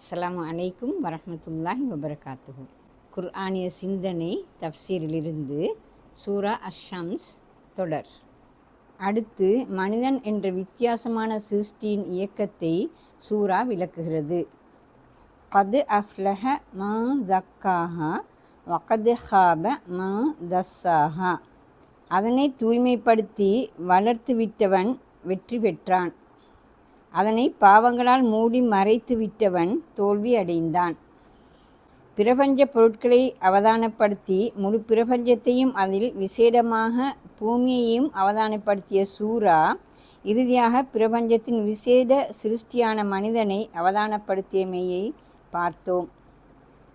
அஸ்ஸலாமு அலைக்கும் வரஹ்மத்துல்லாஹி வபரகாத்துஹு. குர்ஆனிய சிந்தனை தஃப்சீரிலிருந்து சூரா அஷ்-ஷம்ஸ் தொடர். அடுத்து மனிதன் என்ற வித்தியாசமான சிருஷ்டியின் இயக்கத்தை சூரா விளக்குகிறது. கத் அஃப்லஹ ம ஸக்காஹா வகத் ஹாப ம தஸ்ஸாஹா. அதனை தூய்மைப்படுத்தி வளர்த்து விட்டவன் வெற்றி பெற்றான். அதனை பாவங்களால் மூடி மறைத்து விட்டவன் தோல்வி அடைந்தான். பிரபஞ்ச பொருட்களை அவதானப்படுத்தி முழு பிரபஞ்சத்தையும் அதில் விசேடமாக பூமியையும் அவதானப்படுத்திய சூரா இறுதியாக பிரபஞ்சத்தின் விசேட சிருஷ்டியான மனிதனை அவதானப்படுத்தியமையை பார்த்தோம்.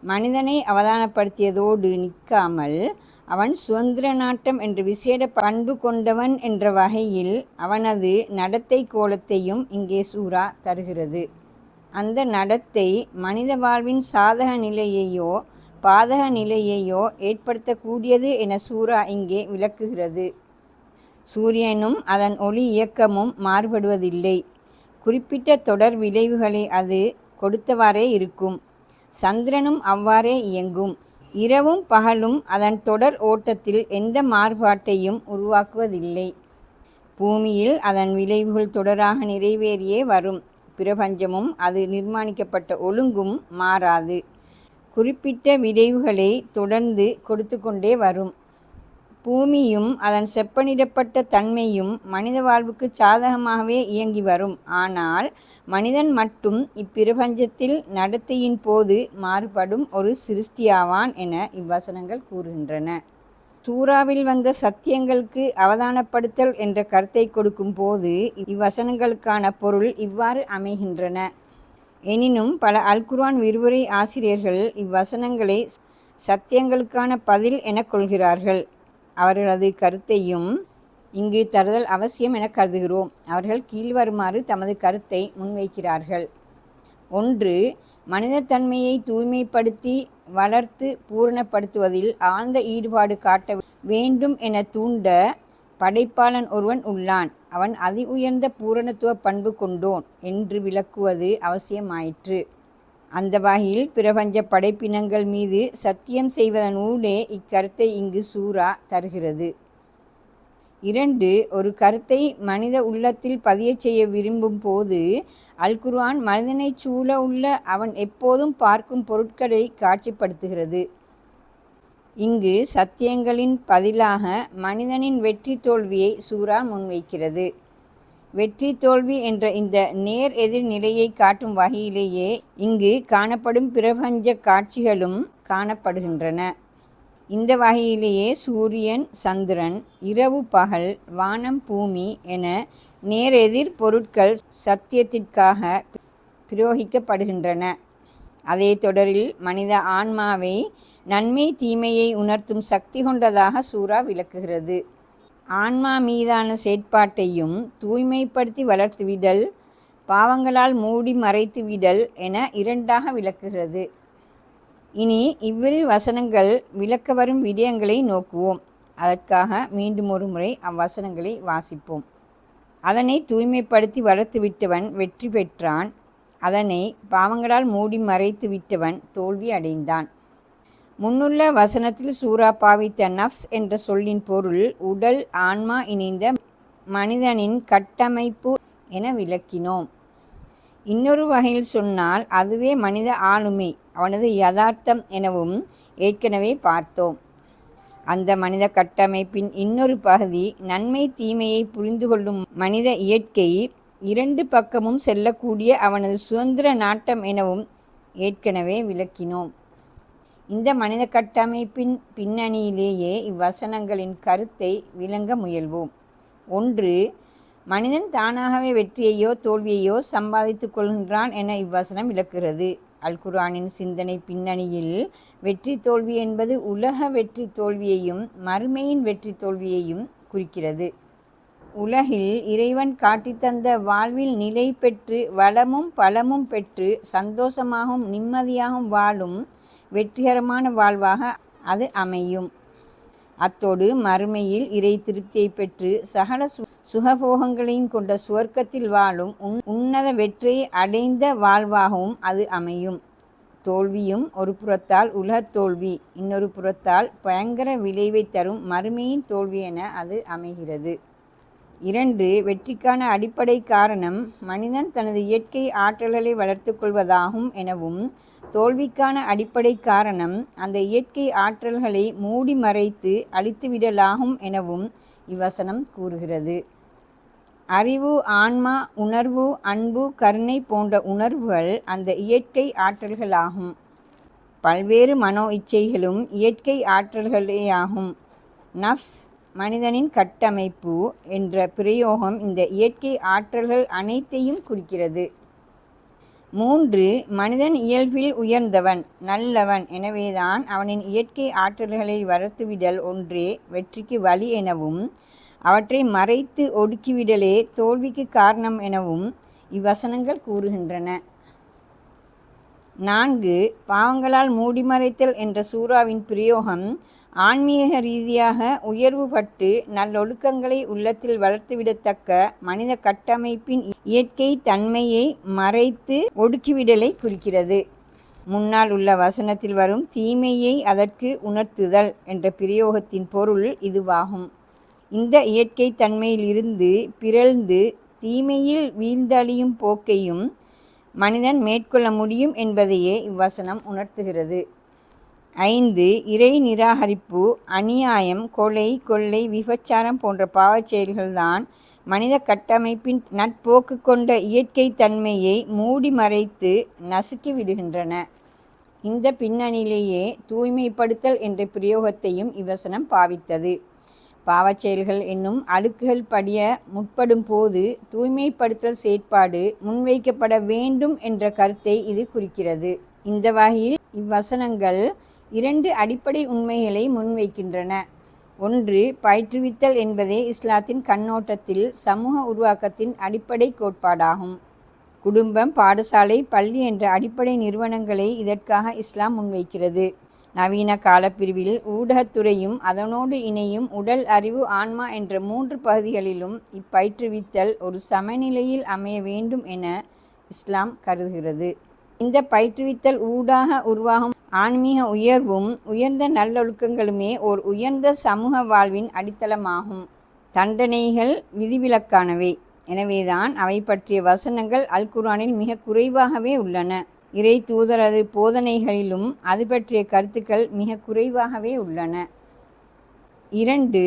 மனிதனை அவதானப்படுத்தியதோடு நிற்காமல் அவன் சுதந்திர நாட்டம் என்ற விசேட பண்பு கொண்டவன் என்ற வகையில் அவனது நடத்தை கோலத்தையும் இங்கே சூரா தருகிறது. அந்த நடத்தை மனித வாழ்வின் சாதக நிலையையோ பாதக நிலையையோ ஏற்படுத்தக்கூடியது என சூரா இங்கே விளக்குகிறது. சூரியனும் அதன் ஒளி இயக்கமும் மாறுபடுவதில்லை. குறிப்பிட்ட தொடர் விளைவுகளை அது கொடுத்தவாறே இருக்கும். சந்திரனும் அவ்வாறே இயங்கும். இரவும் பகலும் அதன் தொடர் ஓட்டத்தில் எந்த மாறுபாட்டையும் உருவாக்குவதில்லை. பூமியில் அதன் விளைவுகள் தொடராக நிறைவேறியே வரும். பிரபஞ்சமும் அது நிர்மாணிக்கப்பட்ட ஒழுங்கும் மாறாது. குறிப்பிட்ட விளைவுகளை தொடர்ந்து கொடுத்து கொண்டே வரும். பூமியும் அதன் செப்பனிடப்பட்ட தன்மையும் மனித வாழ்வுக்கு சாதகமாகவே இயங்கி வரும். ஆனால் மனிதன் மட்டும் இப்பிரபஞ்சத்தில் நடத்தையின் போது மாறுபடும் ஒரு சிருஷ்டியாவான் என இவ்வசனங்கள் கூறுகின்றன. சூறாவில் வந்த சத்தியங்களுக்கு அவதானப்படுத்தல் என்ற கருத்தை கொடுக்கும் போது இவ்வசனங்களுக்கான பொருள் இவ்வாறு அமைகின்றன. எனினும் பல அல்-குர்ஆன் விரிவுரை ஆசிரியர்கள் இவ்வசனங்களை சத்தியங்களுக்கான பதில் என கொள்கிறார்கள். அவர்களது கருத்தையும் இங்கு தருதல் அவசியம் என கருதுகிறோம். அவர்கள் கீழ்வருமாறு தமது கருத்தை முன்வைக்கிறார்கள். 1. மனிதத்தன்மையை தூய்மைப்படுத்தி வளர்த்து பூரணப்படுத்துவதில் ஆழ்ந்த ஈடுபாடு காட்ட வேண்டும் என தூண்ட படைப்பாளன் ஒருவன் உள்ளான். அவன் அதி உயர்ந்த பூரணத்துவ பண்பு கொண்டோன் என்று விளக்குவது அவசியமாயிற்று. அந்த வகையில் பிரபஞ்ச படைப்பினங்கள் மீது சத்தியம் செய்வதன் ஊடே இக்கருத்தை இங்கு சூரா தருகிறது. 2. ஒரு கருத்தை மனித உள்ளத்தில் பதியச் செய்ய விரும்பும் போது அல்-குர்ஆன் மனிதனைச் சூழ உள்ள அவன் எப்போதும் பார்க்கும் பொருட்களை காட்சிப்படுத்துகிறது. இங்கு சத்தியங்களின் பதிலாக மனிதனின் வெற்றி தோல்வியை சூரா முன்வைக்கிறது. வெற்றி தோல்வி என்ற இந்த நேர் எதிர் நிலையை காட்டும் வகையிலேயே இங்கு காணப்படும் பிரபஞ்ச காட்சிகளும் காணப்படுகின்றன. இந்த வகையிலேயே சூரியன் சந்திரன் இரவு பகல் வானம் பூமி என நேரெதிர் பொருட்கள் சத்தியத்திற்காக பிரயோகிக்கப்படுகின்றன. அதே தொடரில் மனித ஆன்மாவை நன்மை தீமையை உணர்த்தும் சக்தி கொண்டதாக சூரா விளக்குகிறது. ஆன்மா மீதான செயற்பாட்டையும் தூய்மைப்படுத்தி வளர்த்துவிடல் பாவங்களால் மூடி மறைத்துவிடல் என இரண்டாக விளக்குகிறது. இனி இவ்விரு வசனங்கள் விளக்க வரும் விடயங்களை நோக்குவோம். அதற்காக மீண்டும் ஒரு முறை அவ்வசனங்களை வாசிப்போம். அதனை தூய்மைப்படுத்தி வளர்த்து விட்டவன் வெற்றி பெற்றான். அதனை பாவங்களால் மூடி மறைத்து விட்டவன் தோல்வி அடைந்தான். முன்னுள்ள வசனத்தில் சூரா பாவித்த நஃப்ஸ் என்ற சொல்லின் பொருள் உடல் ஆன்மா இணைந்த மனிதனின் கட்டமைப்பு என விளக்கினோம். இன்னொரு வகையில் சொன்னால் அதுவே மனித ஆளுமை அவனது யதார்த்தம் எனவும் ஏற்கனவே பார்த்தோம். அந்த மனித கட்டமைப்பின் இன்னொரு பகுதி நன்மை தீமையை புரிந்து கொள்ளும் மனித இயற்கை இரண்டு பக்கமும் செல்லக்கூடிய அவனது சுதந்திர நாட்டம் எனவும் ஏற்கனவே விளக்கினோம். இந்த மனித கட்டமைப்பின் பின்னணியிலேயே இவ்வசனங்களின் கருத்தை விளங்க முயல்வோம். 1. மனிதன் தானாகவே வெற்றியையோ தோல்வியையோ சம்பாதித்து கொள்கின்றான் என இவ்வசனம் விளக்குகிறது. அல்-குர்ஆனின் சிந்தனை பின்னணியில் வெற்றி தோல்வி என்பது உலக வெற்றி தோல்வியையும் மறுமையின் வெற்றி தோல்வியையும் குறிக்கிறது. உலகில் இறைவன் காட்டித்தந்த வாழ்வில் நிலை பெற்று வளமும் பலமும் பெற்று சந்தோஷமாகவும் நிம்மதியாகவும் வாழும் வெற்றிகரமான வாழ்வாக அது அமையும். அத்தோடு மறுமையில் இறை திருப்தியை பெற்று சகல சுகபோகங்களையும் கொண்ட சுவர்க்கத்தில் வாழும் உன்னத வெற்றியை அடைந்த வாழ்வாகவும் அது அமையும். தோல்வியும் ஒரு புறத்தால் உலகத் தோல்வி, இன்னொரு புறத்தால் பயங்கர விளைவை தரும் மறுமையின் தோல்வி என அது அமைகிறது. 2. வெற்றிக்கான அடிப்படை காரணம் மனிதன் தனது இயற்கை ஆற்றல்களை வளர்த்து கொள்வதாகும் எனவும், தோல்விக்கான அடிப்படை காரணம் அந்த இயற்கை ஆற்றல்களை மூடி மறைத்து அழித்துவிடலாகும் எனவும் இவ்வசனம் கூறுகிறது. அறிவு, ஆன்மா, உணர்வு, அன்பு, கருணை போன்ற உணர்வுகள் அந்த இயற்கை ஆற்றல்களாகும். பல்வேறு மனோ இச்சைகளும் இயற்கை ஆற்றல்களேயாகும். நஃப்ஸ், மனிதனின் கட்டமைப்பு என்ற பிரயோகம் இந்த இயற்கை ஆற்றல்கள் அனைத்தையும் குறிக்கிறது. 3. மனிதன் இயல்பில் உயர்ந்தவன், நல்லவன். எனவேதான் அவனின் இயற்கை ஆற்றல்களை வளர்த்துவிடல் ஒன்றே வெற்றிக்கு வழி எனவும், அவற்றை மறைத்து ஒடுக்கிவிடலே தோல்விக்கு காரணம் எனவும் இவ்வசனங்கள் கூறுகின்றன. 4. பாவங்களால் மூடிமறைத்தல் என்ற சூறாவின் பிரயோகம் ஆன்மீக ரீதியாக உயர்வுபட்டு நல்லொழுக்கங்களை உள்ளத்தில் வளர்த்துவிடத்தக்க மனித கட்டமைப்பின் இயற்கை தன்மையை மறைத்து ஒடுக்கிவிடலை குறிக்கிறது. முன்னால் உள்ள வசனத்தில் வரும் தீமையை அதற்கு உணர்த்துதல் என்ற பிரயோகத்தின் பொருள் இதுவாகும். இந்த இயற்கை தன்மையிலிருந்து பிறழ்ந்து தீமையில் வீழ்ந்தழியும் போக்கையும் மனிதன் மேற்கொள்ள முடியும் என்பதையே இவ்வசனம் உணர்த்துகிறது. 5. இறை நிராகரிப்பு, அநியாயம், கொலை, கொள்ளை, விபச்சாரம் போன்ற பாவச் செயல்கள்தான் மனித கட்டமைப்பின் நட்போக்கு கொண்ட இயற்கை தன்மையை மூடி மறைத்து நசுக்கி விடுகின்றன. இந்த பின்னணியிலேயே தூய்மைப்படுத்தல் என்ற பிரயோகத்தையும் இவ்வசனம் பாவித்தது. பாவச் செயல்கள் என்னும் அழுக்குகள் படிய முற்படும் போது தூய்மைப்படுத்தல் செயற்பாடு முன்வைக்கப்பட வேண்டும் என்ற கருத்தை இது குறிக்கிறது. இந்த வகையில் இவ்வசனங்கள் 2 அடிப்படை உண்மைகளை முன்வைக்கின்றன. 1. பயிற்றுவித்தல் என்பதே இஸ்லாத்தின் கண்ணோட்டத்தில் சமூக உருவாக்கத்தின் அடிப்படை கோட்பாடாகும். குடும்பம், பாடசாலை, பள்ளி என்ற அடிப்படை நிறுவனங்களை இதற்காக இஸ்லாம் முன்வைக்கிறது. நவீன காலப்பிரிவில் ஊடகத்துறையும் அதனோடு இணையும் உடல், அறிவு, ஆன்மா என்ற 3 பகுதிகளிலும் இப்பயிற்றுவித்தல் ஒரு சமநிலையில் அமைய வேண்டும் என இஸ்லாம் கருதுகிறது. இந்த பயிற்றுவித்தல் ஊடாக உருவாகும் ஆன்மீக உயர்வும் உயர்ந்த நல்லொழுக்கங்களுமே ஓர் உயர்ந்த சமூக வாழ்வின் அடித்தளமாகும். தண்டனைகள் விதிவிலக்கானவை. எனவேதான் அவை பற்றிய வசனங்கள் அல் குர்ஆனில் மிக குறைவாகவே உள்ளன. இறை தூதரது போதனைகளிலும் அது பற்றிய கருத்துக்கள் மிக குறைவாகவே உள்ளன. 2.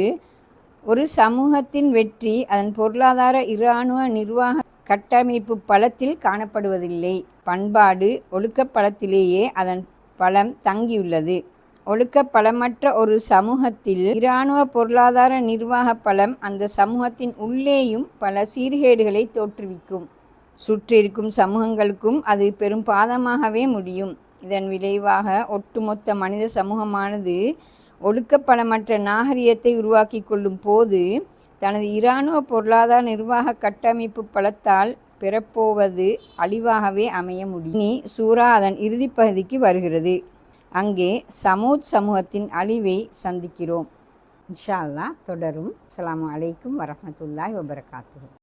ஒரு சமூகத்தின் வெற்றி அதன் பொருளாதார, இராணுவ, நிர்வாக கட்டமைப்பு பலத்தில் காணப்படுவதில்லை. பண்பாடு, ஒழுக்க பலத்திலேயே அதன் பலம் தங்கியுள்ளது. ஒழுக்க பலமற்ற ஒரு சமூகத்தில் இராணுவ, பொருளாதார, நிர்வாக பலம் அந்த சமூகத்தின் உள்ளேயும் பல சீர்கேடுகளை தோற்றுவிக்கும். சுற்றிருக்கும் சமூகங்களுக்கும் அது பெரும் பாதமாகவே முடியும். இதன் விளைவாக ஒட்டுமொத்த மனித சமூகமானது ஒழுக்கப்படமற்ற நாகரிகத்தை உருவாக்கி கொள்ளும் போது தனது இராணுவ, பொருளாதார, நிர்வாக கட்டமைப்பு பலத்தால் பெறப்போவது அழிவாகவே அமைய முடியும். இனி சூரா அதன் இறுதி பகுதிக்கு வருகிறது. அங்கே சமூத் சமூகத்தின் அழிவை சந்திக்கிறோம். இன்ஷா அல்லாஹ் தொடரும். அஸ்ஸலாமு அலைக்கும் வரஹ்மத்துல்லாஹி வபரகாத்துஹு.